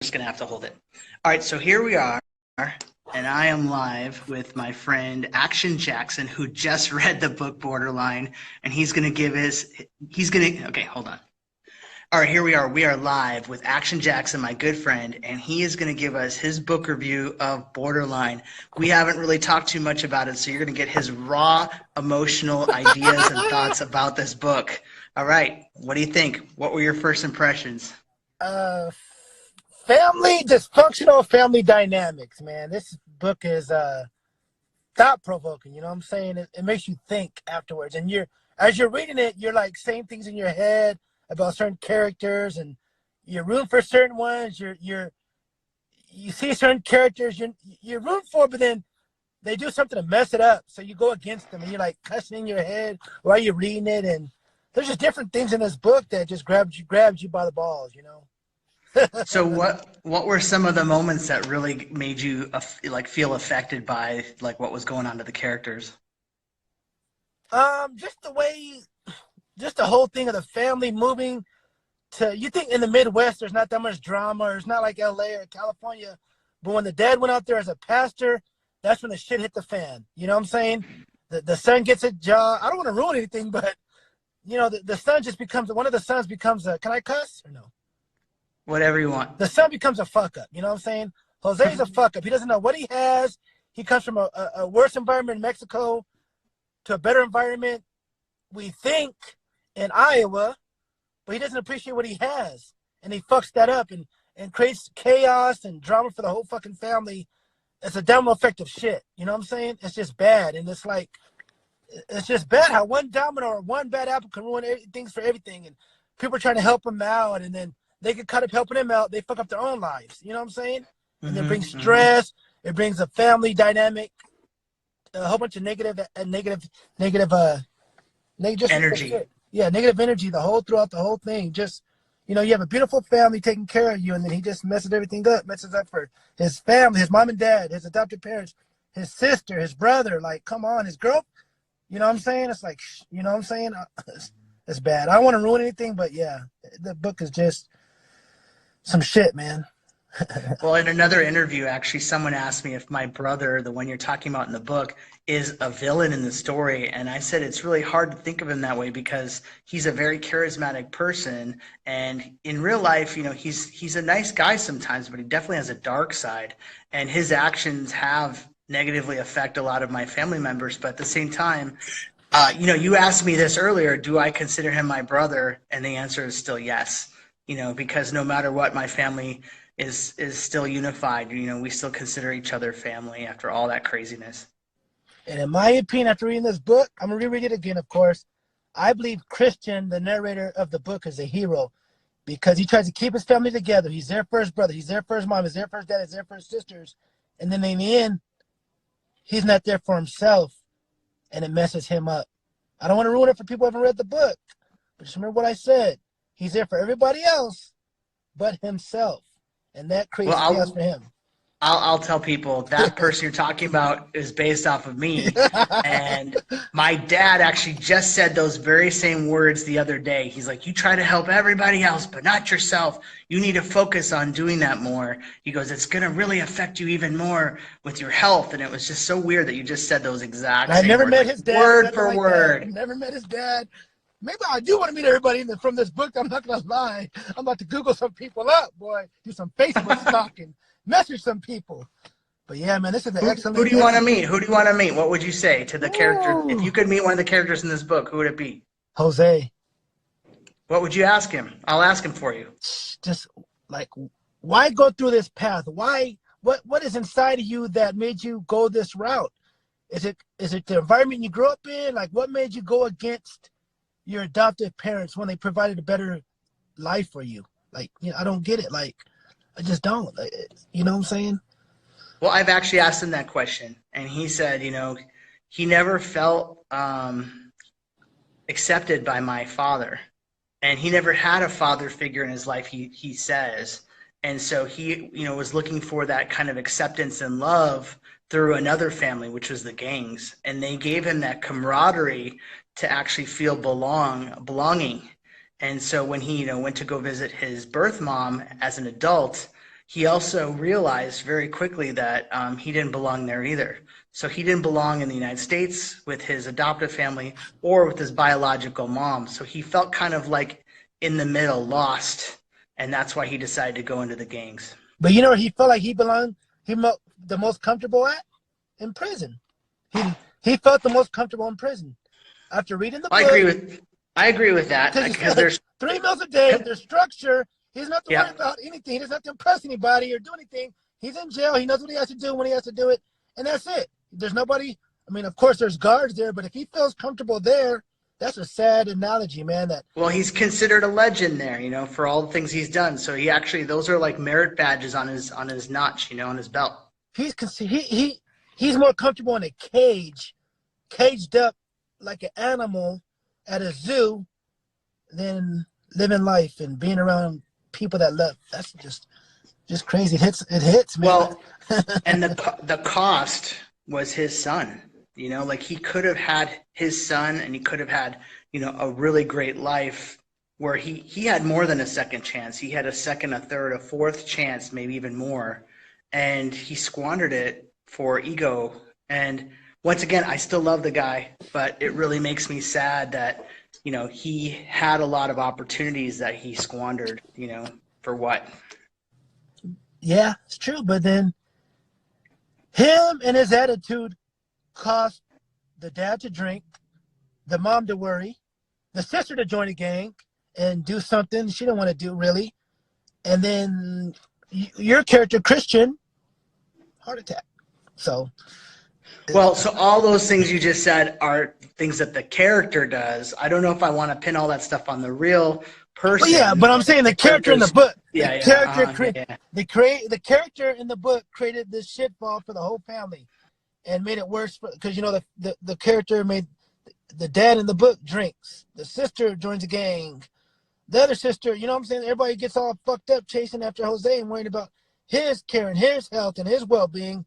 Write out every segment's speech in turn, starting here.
just going to have to hold it. All right, so here we are, and I am live with my friend Action Jackson, who just read the book Borderline, and he's going to give okay, hold on. All right, here we are. We are live with Action Jackson, my good friend, and he is going to give us his book review of Borderline. We haven't really talked too much about it, so you're going to get his raw, emotional ideas and thoughts about this book. All right, what do you think? What were your first impressions? Dysfunctional family dynamics, man. This book is thought-provoking, you know what I'm saying? It makes you think afterwards. And as you're reading it, you're like saying things in your head about certain characters, and you're rooting for certain ones. You see certain characters you're rooting for, but then they do something to mess it up, so you go against them, and you're like cussing in your head while you're reading it. And there's just different things in this book that just grabs you by the balls, you know. So what were some of the moments that really made you feel affected by like what was going on to the characters? Just the whole thing of the family moving to, you think in the Midwest there's not that much drama, or it's not like LA or California, but when the dad went out there as a pastor, that's when the shit hit the fan. You know what I'm saying? The son gets a job. I don't want to ruin anything, but you know, the son just becomes, one of the sons becomes a, can I cuss or no? Whatever you want. The son becomes a fuck up. You know what I'm saying? Jose's a fuck up. He doesn't know what he has. He comes from a worse environment in Mexico to a better environment, we think, in Iowa, but he doesn't appreciate what he has. And he fucks that up and creates chaos and drama for the whole fucking family. It's a domino effect of shit. You know what I'm saying? It's just bad. And it's just bad how one domino or one bad apple can ruin things for everything. And people are trying to help him out, and then they get caught up helping him out. They fuck up their own lives. You know what I'm saying? And it brings stress. It brings a family dynamic, a whole bunch of negative energy. Yeah, negative energy throughout the whole thing. Just, you know, you have a beautiful family taking care of you, and then he just messes everything up. Messes up for his family, his mom and dad, his adopted parents, his sister, his brother. Like, come on, his girl. You know what I'm saying? It's like, you know what I'm saying? It's bad. I don't want to ruin anything, but yeah, the book is just some shit, man. Well, in another interview, actually, someone asked me if my brother, the one you're talking about in the book, is a villain in the story. And I said it's really hard to think of him that way because he's a very charismatic person. And in real life, you know, he's a nice guy sometimes, but he definitely has a dark side. And his actions have negatively affect a lot of my family members. But at the same time, you know, you asked me this earlier, do I consider him my brother? And the answer is still yes. You know, because no matter what, my family is still unified. You know, we still consider each other family after all that craziness. And in my opinion, after reading this book, I'm going to reread it again, of course. I believe Christian, the narrator of the book, is a hero because he tries to keep his family together. He's there for his brother. He's there for his mom. He's there for his dad. He's there for his sisters. And then in the end, he's not there for himself, and it messes him up. I don't want to ruin it for people who haven't read the book, but just remember what I said. He's there for everybody else but himself, and that creates chaos for him. I'll tell people that person you're talking about is based off of me. And my dad actually just said those very same words the other day. He's like, you try to help everybody else, but not yourself. You need to focus on doing that more. He goes, it's going to really affect you even more with your health. And it was just so weird that you just said those exact same words. I never met his dad. Word for word. I never met his dad. Maybe I do want to meet everybody from this book. I'm not going to lie. I'm about to Google some people up, boy. Do some Facebook stalking. Message some people. But yeah, man, this is an excellent. Who do you want to meet? Who do you want to meet? What would you say to the character? If you could meet one of the characters in this book, who would it be? Jose. What would you ask him? I'll ask him for you. Just like, why go through this path? Why? What is inside of you that made you go this route? Is it the environment you grew up in? Like, what made you go against your adoptive parents when they provided a better life for you? Like, you know, I don't get it. Like, I just don't. Like, you know what I'm saying? Well, I've actually asked him that question, and he said, you know, he never felt accepted by my father, and he never had a father figure in his life, he says. And so he, you know, was looking for that kind of acceptance and love through another family, which was the gangs. And they gave him that camaraderie to actually feel belonging. And so when he, you know, went to go visit his birth mom as an adult, he also realized very quickly that he didn't belong there either. So he didn't belong in the United States with his adoptive family or with his biological mom. So he felt kind of like in the middle, lost, and that's why he decided to go into the gangs. But you know where he felt like he belonged? The most comfortable at? In prison. He felt the most comfortable in prison. After reading the book. I agree with that because there's 3 meals a day, there's structure. He doesn't have to worry about anything. He doesn't have to impress anybody or do anything. He's in jail. He knows what he has to do when he has to do it, and that's it. There's nobody. I mean, of course, there's guards there, but if he feels comfortable there, that's a sad analogy, man. Well, he's considered a legend there, you know, for all the things he's done. So he actually, those are like merit badges on his notch, you know, on his belt. He's more comfortable in a cage, caged up like an animal at a zoo, than living life and being around people that love. That's just crazy. It hits, man. Well, and the cost was his son. You know, like he could have had his son, and he could have had, you know, a really great life where he had more than a second chance. He had a second, a third, a fourth chance, maybe even more, and he squandered it for ego. And once again, I still love the guy, but it really makes me sad that, you know, he had a lot of opportunities that he squandered, you know, for what? Yeah, it's true. But then him and his attitude caused the dad to drink, the mom to worry, the sister to join a gang and do something she didn't want to do, really. And then your character, Christian, heart attack. So... Well, so all those things you just said are things that the character does. I don't know if I want to pin all that stuff on the real person. Well, yeah, but I'm saying the character in the book. The character in the book created this shitball for the whole family, and made it worse because you know the character made the dad in the book drinks, the sister joins a gang, the other sister, you know what I'm saying? Everybody gets all fucked up chasing after Jose and worrying about his care and his health and his well-being.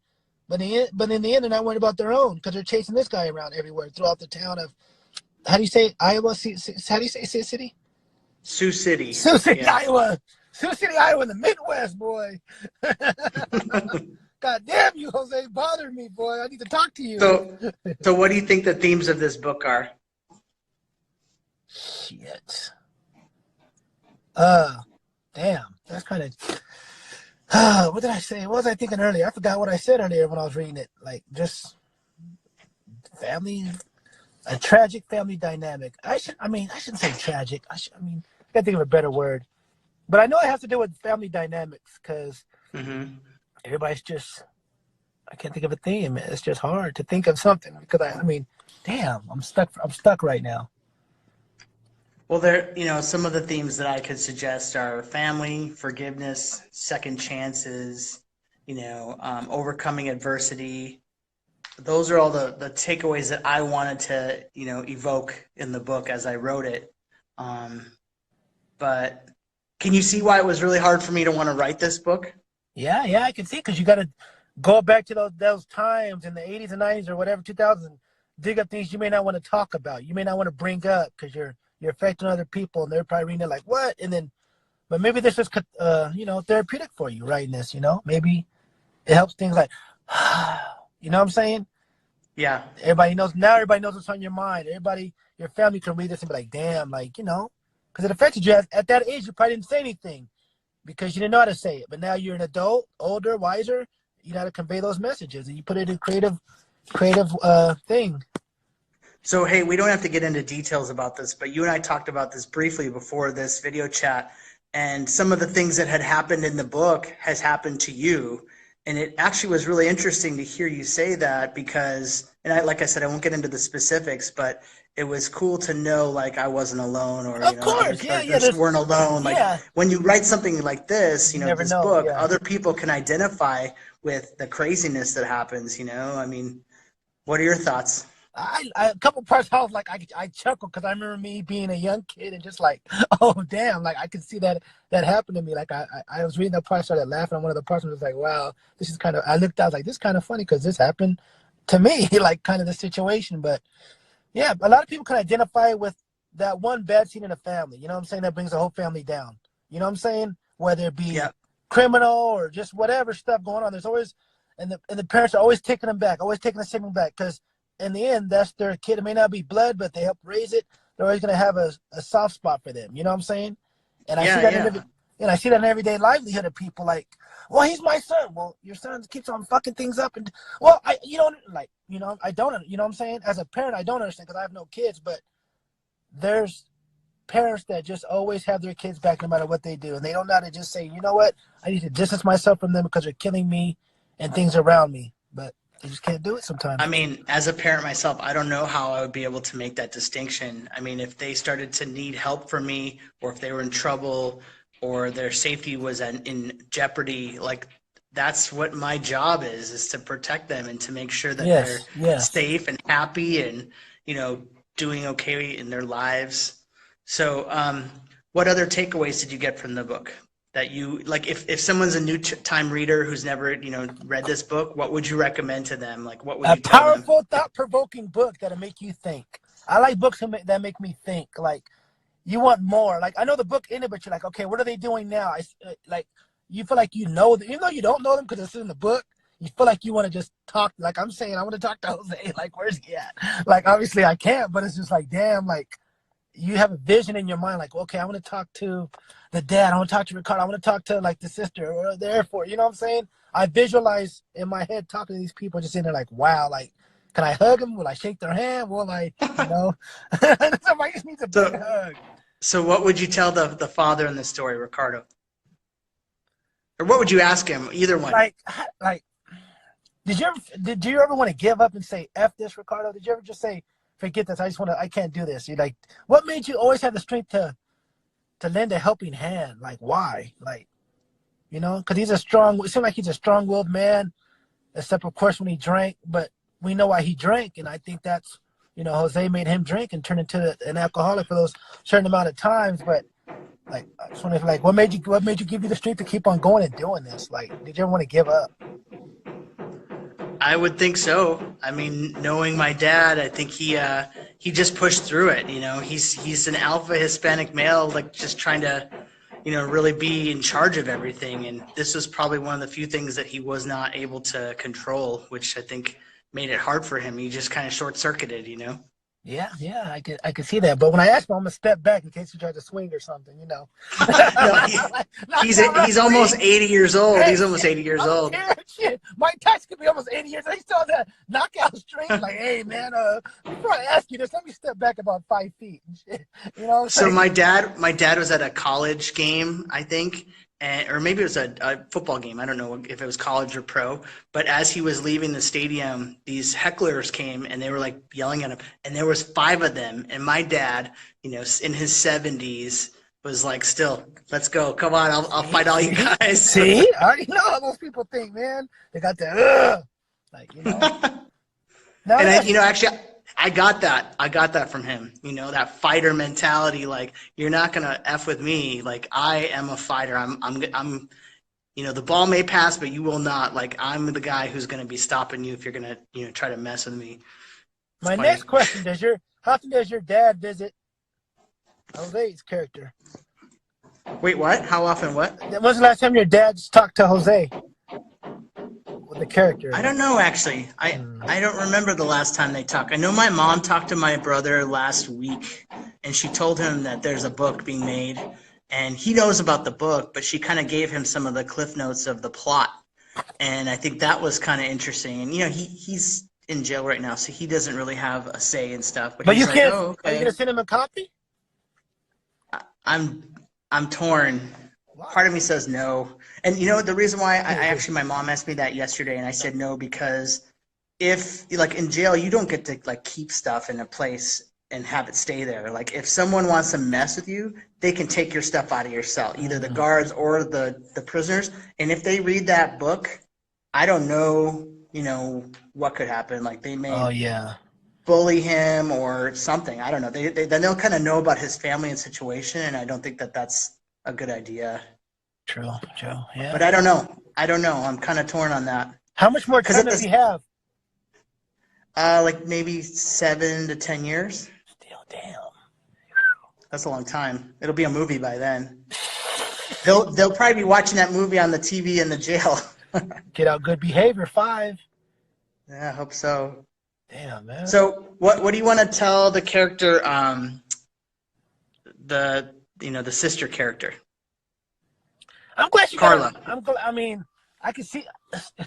But in the end, they're not worried about their own because they're chasing this guy around everywhere throughout the town of, how do you say Iowa? How do you say city? Sioux City. Sioux City, yeah. Iowa. Sioux City, Iowa, in the Midwest, boy. God damn you, Jose, bothering me, boy. I need to talk to you. So what do you think the themes of this book are? Shit. Damn. That's kind of... what did I say? What was I thinking earlier? I forgot what I said earlier when I was reading it. Like, just family, a tragic family dynamic. I shouldn't say tragic. I gotta think of a better word. But I know it has to do with family dynamics because everybody's just, I can't think of a theme. It's just hard to think of something because damn, I'm stuck right now. Well, there, you know, some of the themes that I could suggest are family, forgiveness, second chances, you know, overcoming adversity. Those are all the takeaways that I wanted to, you know, evoke in the book as I wrote it. But can you see why it was really hard for me to want to write this book? Yeah, I can see, because you got to go back to those times in the 80s and 90s or whatever, 2000, dig up things you may not want to talk about. You may not want to bring up because you're affecting other people, and they're probably reading it like, what? And then, but maybe this is, you know, therapeutic for you writing this, you know? Maybe it helps things like, you know what I'm saying? Yeah. Everybody knows what's on your mind. Everybody, your family can read this and be like, damn, like, you know, because it affected you. At that age, you probably didn't say anything because you didn't know how to say it. But now you're an adult, older, wiser. You know how to convey those messages, and you put it in creative thing. So, hey, we don't have to get into details about this, but you and I talked about this briefly before this video chat, and some of the things that had happened in the book has happened to you. And it actually was really interesting to hear you say that because, and like I said, I won't get into the specifics, but it was cool to know, like, I wasn't alone, or, of course, weren't alone. Like, when you write something like this, you know, this book, other people can identify with the craziness that happens, you know? I mean, what are your thoughts? A couple parts I was like, I chuckled because I remember me being a young kid and just like, oh damn, like I could see that happened to me. Like I was reading that part, started laughing on one of the parts, and was like, wow, this is kind of. I looked, I was like, this is kind of funny because this happened to me, like kind of the situation. But yeah, a lot of people can identify with that one bad scene in a family. You know what I'm saying? That brings the whole family down. You know what I'm saying? Whether it be criminal or just whatever stuff going on. There's always, and the parents are always taking them back, always taking the sibling back, because in the end, that's their kid. It may not be blood, but they help raise it. They're always going to have a soft spot for them. You know what I'm saying? And I see that I see that in everyday livelihood of people like, well, he's my son. Well, your son keeps on fucking things up. And, well, I don't, you know what I'm saying? As a parent, I don't understand because I have no kids, but there's parents that just always have their kids back no matter what they do. And they don't know how to just say, you know what? I need to distance myself from them because they're killing me and things around me. But they just can't do it sometimes. I mean, as a parent myself, I don't know how I would be able to make that distinction. I mean, if they started to need help from me, or if they were in trouble, or their safety was in jeopardy, like that's what my job is to protect them and to make sure that they're safe and happy and, you know, doing okay in their lives. So what other takeaways did you get from the book? That you, like, if someone's a new time reader who's never, you know, read this book, what would you recommend to them? Like, what would you tell them? A powerful, thought-provoking book that'll make you think. I like books that make me think. Like, you want more. Like, I know the book ended, but you're like, okay, what are they doing now? Like, you feel like you know them, even though you don't know them because it's in the book. You feel like you want to just talk. Like I'm saying, I want to talk to Jose. Like, where's he at? Like, obviously I can't, but it's just like, damn, like, you have a vision in your mind, like, okay, I want to talk to the dad, I want to talk to Ricardo, I want to talk to like the sister or the airport, you know what I'm saying? I visualize in my head talking to these people, just in there like, wow, like, can I hug them? Will I shake their hand? Will I, you know? Somebody just needs a big hug. So what would you tell the father in the story, Ricardo? Or what would you ask him? Either one. Like, did you ever want to give up and say, F this, Ricardo? Did you ever just say, forget this, I can't do this? You're like, what made you always have the strength to lend a helping hand? Like, why? Like, you know, because it seemed like he's a strong-willed man, except of course when he drank, but we know why he drank, and I think that's, you know, Jose made him drink and turn into an alcoholic for those certain amount of times. But like, I just wonder, like, what made you give you the strength to keep on going and doing this? Like, did you ever want to give up? I would think so. I mean, knowing my dad, I think he just pushed through it. You know, he's an alpha Hispanic male, like just trying to, you know, really be in charge of everything. And this was probably one of the few things that he was not able to control, which I think made it hard for him. He just kind of short circuited, you know. Yeah, I could see that. But when I asked him, I'm gonna step back in case he tried to swing or something, you know. No, he's almost 80 years old. Hey, he's almost 80 years old. Shit. Mike Tyson could be almost 80 years old. He still has that knockout streak. Like, hey man, before I ask you this, let me step back about 5 feet. You know. So my dad was at a college game, I think. Or maybe it was a football game. I don't know if it was college or pro. But as he was leaving the stadium, these hecklers came and they were like yelling at him. And there was 5 of them. And my dad, you know, in his 70s, was like, "Still, let's go. Come on, I'll fight all you guys." See, I already know how those people think, man. They got that, like, you know. And you know, actually, I got that from him, you know, that fighter mentality. Like, you're not going to F with me. Like, I am a fighter. I'm, you know, the ball may pass, but you will not. Like, I'm the guy who's going to be stopping you if you're going to, you know, try to mess with me. My next question, how often does your dad visit Jose's character? Wait, what? How often what? When was the last time your dad talked to Jose? The character. I don't know, actually. I don't remember the last time they talked. I know my mom talked to my brother last week, and she told him that there's a book being made, and he knows about the book, but she kind of gave him some of the cliff notes of the plot, and I think that was kind of interesting. And you know, he's in jail right now, so he doesn't really have a say in stuff. But he's you can't. Like, oh, okay. Are you gonna send him a copy? I'm torn. Part of me says no. And you know, the reason why my mom asked me that yesterday, and I said no, because if, like, in jail, you don't get to, like, keep stuff in a place and have it stay there. Like, if someone wants to mess with you, they can take your stuff out of your cell, either the guards or the prisoners. And if they read that book, I don't know, you know, what could happen. Like, they may bully him or something. I don't know. Then they'll kind of know about his family and situation, and I don't think that that's a good idea. True, yeah. But I don't know. I'm kind of torn on that. How much more time does he have? Like maybe 7 to 10 years. Still, damn. That's a long time. It'll be a movie by then. They'll probably be watching that movie on the TV in the jail. Get Out Good Behavior 5. Yeah, I hope so. Damn, man. So what do you want to tell the character, the sister character? I'm glad she Carla. I mean, I can see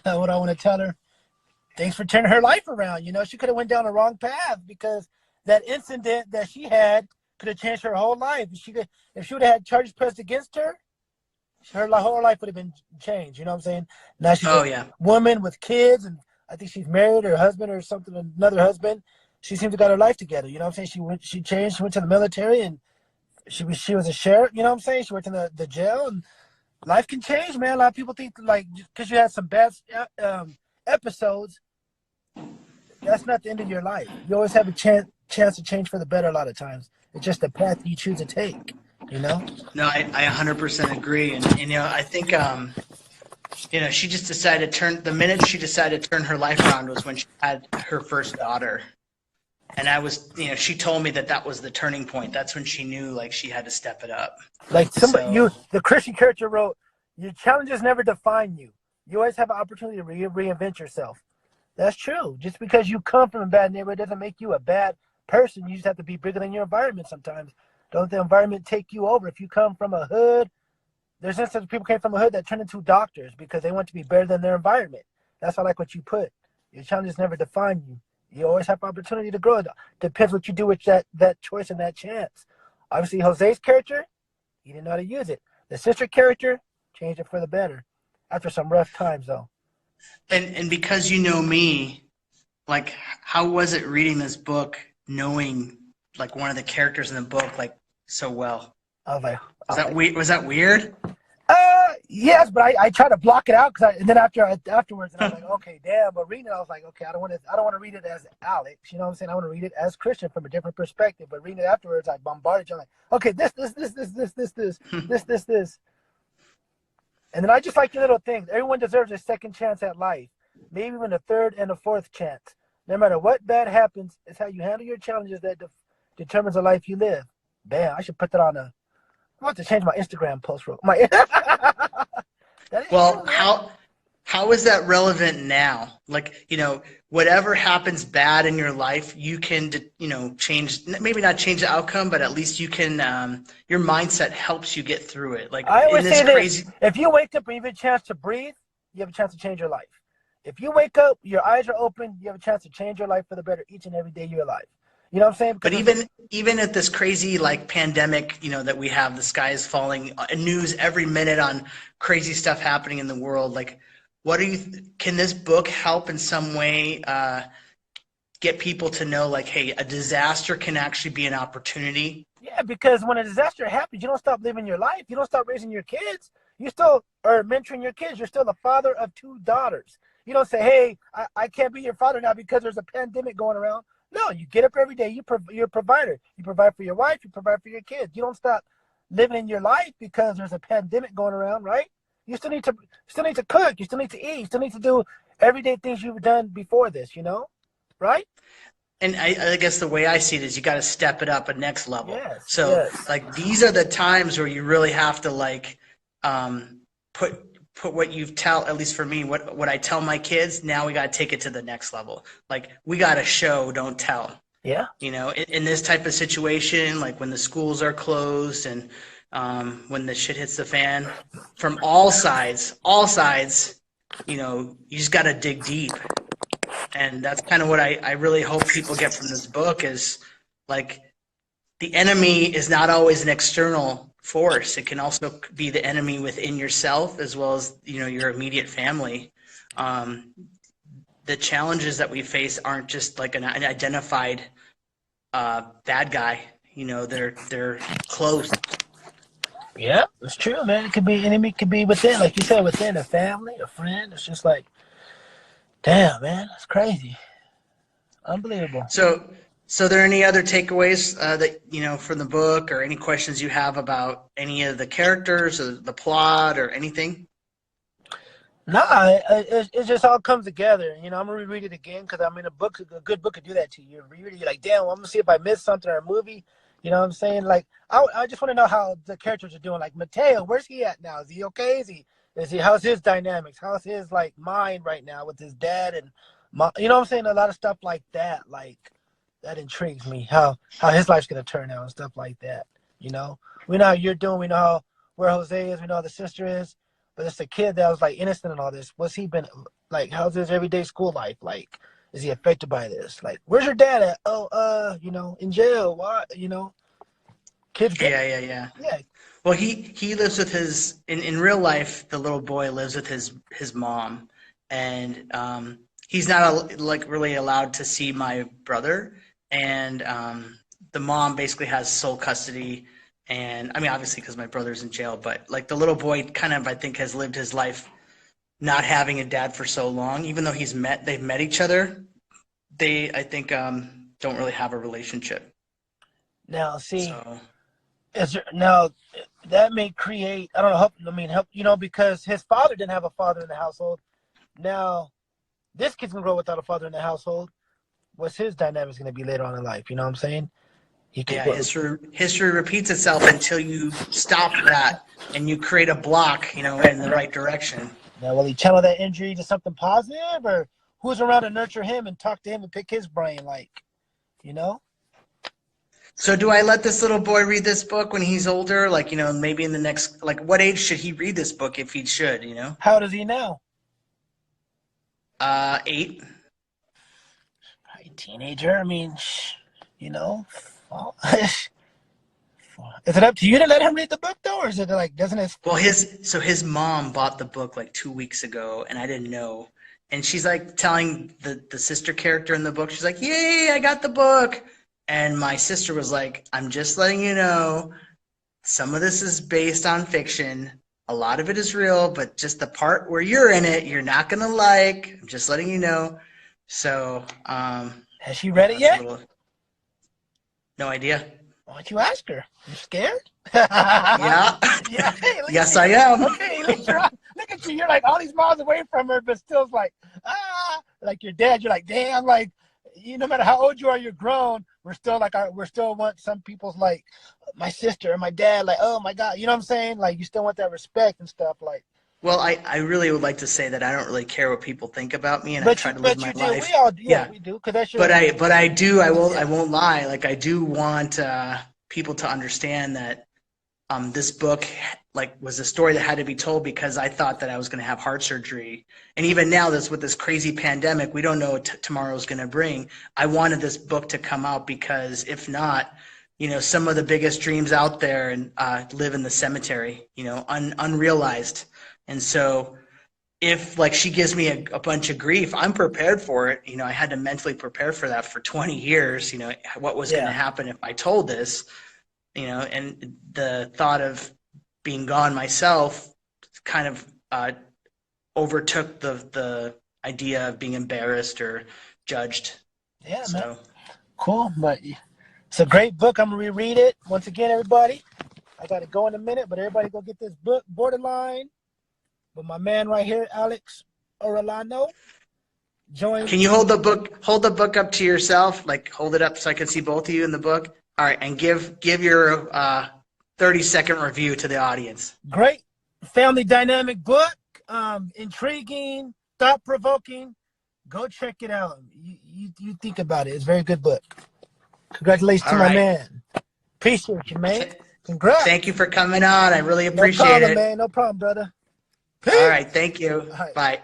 what I want to tell her. Thanks for turning her life around. You know, she could have went down the wrong path because that incident that she had could have changed her whole life. If she would have had charges pressed against her, her whole life would have been changed. You know what I'm saying? Now she's a woman with kids, and I think she's married, her husband or something, another husband. She seems to got her life together. You know what I'm saying? She changed. She went to the military, and she was a sheriff. You know what I'm saying? She worked in the jail, and life can change, man. A lot of people think like because you had some bad episodes, that's not the end of your life. You always have a chance to change for the better a lot of times. It's just the path you choose to take, you know? No, I 100% agree. And you know, I think, she just decided the minute she decided to turn her life around was when she had her first daughter. And she told me that was the turning point. That's when she knew, like, she had to step it up. Like the Christian character wrote, your challenges never define you. You always have an opportunity to reinvent yourself. That's true. Just because you come from a bad neighborhood doesn't make you a bad person. You just have to be bigger than your environment sometimes. Don't let the environment take you over. If you come from a hood, there's instances people came from a hood that turned into doctors because they want to be better than their environment. That's why I like what you put. Your challenges never define you. You always have opportunity to grow. It depends what you do with that choice and that chance. Obviously, Jose's character, he didn't know how to use it. The sister character changed it for the better after some rough times, though. And because you know me, like, how was it reading this book, knowing like one of the characters in the book like so well? I was like, was that weird? Yes, but I try to block it out and then afterwards, and I was like, okay, damn. But reading it, I was like, okay, I don't want to read it as Alex. You know what I'm saying? I want to read it as Christian from a different perspective. But reading it afterwards, I bombarded you. I'm like, okay, this. And then I just like the little things. Everyone deserves a second chance at life, maybe even a third and a fourth chance. No matter what bad happens, it's how you handle your challenges that determines the life you live. Damn, I should put that on I'm about to change my Instagram post. Well, how is that relevant now? Like, whatever happens bad in your life, you can, change, maybe not change the outcome, but at least you can, your mindset helps you get through it. Like, I always say this, if you wake up and you have a chance to breathe, you have a chance to change your life. If you wake up, your eyes are open, you have a chance to change your life for the better each and every day you're alive. You know what I'm saying? But even at this crazy like pandemic, that we have, the sky is falling, news every minute on crazy stuff happening in the world. Like, can this book help in some way get people to know, like, hey, a disaster can actually be an opportunity? Yeah, because when a disaster happens, you don't stop living your life. You don't stop raising your kids. You still are mentoring your kids. You're still the father of 2 daughters. You don't say, hey, I can't be your father now because there's a pandemic going around. No, you get up every day. You're a provider. You provide for your wife. You provide for your kids. You don't stop living in your life because there's a pandemic going around, right? You still need to cook. You still need to eat. You still need to do everyday things you've done before this, right? And I guess the way I see it is you got to step it up a next level. Yes, so yes. Like, these are the times where you really have to like put what at least for me, what I tell my kids, now we got to take it to the next level. Like, we got to show, don't tell. Yeah. In this type of situation, like when the schools are closed and when the shit hits the fan from all sides, you just got to dig deep. And that's kind of what I really hope people get from this book is, like, the enemy is not always an external force. It can also be the enemy within yourself as well as, your immediate family. The challenges that we face aren't just like an identified bad guy. They're close. Yeah, it's true, man. It could be enemy, could be within, like you said, within a family, a friend. It's just like, damn, man, it's crazy, unbelievable. So are there any other takeaways that from the book, or any questions you have about any of the characters or the plot or anything? Nah, it just all comes together. I'm gonna reread it again because a good book could do that to you. You read it, you're like, damn, I'm gonna see if I missed something or a movie. You know what I'm saying? Like, I just want to know how the characters are doing. Like Mateo, where's he at now? Is he okay? How's his dynamics? How's his like mind right now with his dad and mom? You know what I'm saying? A lot of stuff like that. Like that intrigues me. How his life's gonna turn out and stuff like that. You know, we know how you're doing. We know where Jose is. We know how the sister is. But it's a kid that was like innocent in all this. What's he been like? How's his everyday school life? Like, is he affected by this? Like, where's your dad at? Oh, in jail. Why? Kids. Yeah. Well, he lives with his in real life. The little boy lives with his mom, and he's not like really allowed to see my brother, and the mom basically has sole custody. And I mean, obviously, because my brother's in jail, but like the little boy kind of, I think, has lived his life not having a dad for so long. Even though they've met each other, I think, don't really have a relationship. Now, see, So, now that may create, I don't know, help, because his father didn't have a father in the household. Now, this kid's gonna grow without a father in the household. What's his dynamics gonna be later on in life? You know what I'm saying? History repeats itself until you stop that and you create a block, in the right direction. Now, will he channel that injury to something positive, or who's around to nurture him and talk to him and pick his brain, So do I let this little boy read this book when he's older? Like, maybe in the next, like, what age should he read this book if he should, How old is he now? 8. Probably a teenager. I mean, is it up to you to let him read the book though, or is it like doesn't it? Well, his mom bought the book like 2 weeks ago, and I didn't know. And she's like telling the sister character in the book, she's like, "Yay, I got the book!" And my sister was like, "I'm just letting you know, some of this is based on fiction. A lot of it is real, but just the part where you're in it, you're not gonna like. I'm just letting you know." So, has she read it yet? No idea. Why don't you ask her? You scared? Yeah. Yeah. Hey, yes, I am. Okay, look at you. You're like all these miles away from her, but still like, like your dad. You're like, damn, like, no matter how old you are, you're grown. We're still want some people's like my sister or my dad, like, oh my God, you know what I'm saying? Like, you still want that respect and stuff, like. Well, I really would like to say that I don't really care what people think about me, and I try to live my life. We all do. Yeah, we do. Cause that's your. But I do. I won't lie. Like, I do want people to understand that this book was a story that had to be told, because I thought that I was going to have heart surgery, and even now, with this crazy pandemic, we don't know what tomorrow's going to bring. I wanted this book to come out because if not, some of the biggest dreams out there and live in the cemetery, unrealized. And so if she gives me a bunch of grief, I'm prepared for it. I had to mentally prepare for that for 20 years, what was going to happen if I told this, and the thought of being gone myself kind of overtook the idea of being embarrassed or judged. Yeah, so. Man. Cool. But it's a great book. I'm going to reread it. Once again, everybody, I got to go in a minute, but everybody go get this book, Borderline. But my man right here, Alex Orellana, join. Can you hold the book up to yourself? Like, hold it up so I can see both of you in the book. All right, and give your 30-second review to the audience. Great family dynamic book, intriguing, thought-provoking. Go check it out. You think about it. It's a very good book. Congratulations to my man. Appreciate you, man. Congrats. Thank you for coming on. I really appreciate it. No problem, man. No problem, brother. All right. Thank you. Right. Bye.